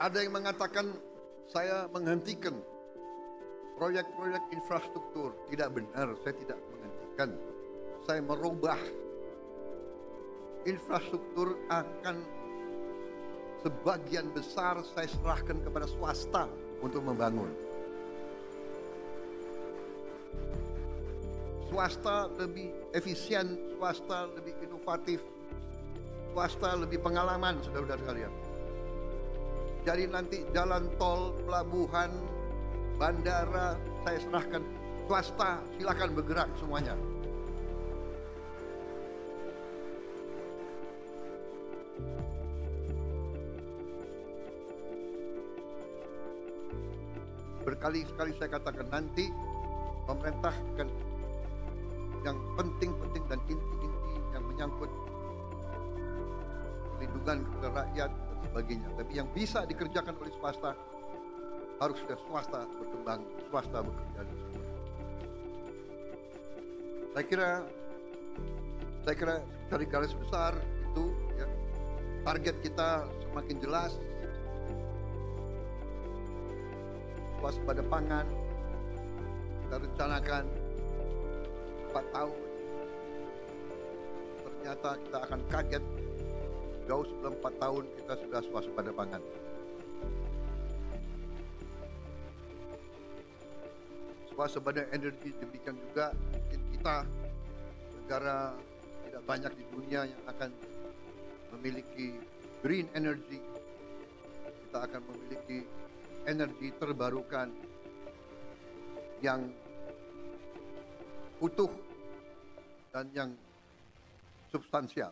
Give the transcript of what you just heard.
Ada yang mengatakan saya menghentikan proyek-proyek infrastruktur. Tidak benar, saya tidak menghentikan. Saya merubah. Infrastruktur akan sebagian besar saya serahkan kepada swasta untuk membangun. Swasta lebih efisien, swasta lebih inovatif, swasta lebih pengalaman, saudara-saudara sekalian. Jadi nanti jalan tol, pelabuhan, bandara, saya serahkan swasta, silakan bergerak semuanya. Berkali-kali saya katakan nanti pemerintah akan yang penting-penting dan inti-inti yang menyangkut perlindungan kepada rakyat dan sebagainya. Tapi yang bisa dikerjakan oleh swasta harus swasta berkembang, swasta bekerja di semua. Saya kira dari garis besar itu ya, target kita semakin jelas. Waspada pangan kita rencanakan 4 tahun. Ternyata kita akan kaget jauh sebelum 4 tahun kita sudah swaspada pangan. Swaspada energi demikian juga mungkin kita negara tidak banyak di dunia yang akan memiliki green energy. Kita akan memiliki energi terbarukan yang utuh dan yang substansial.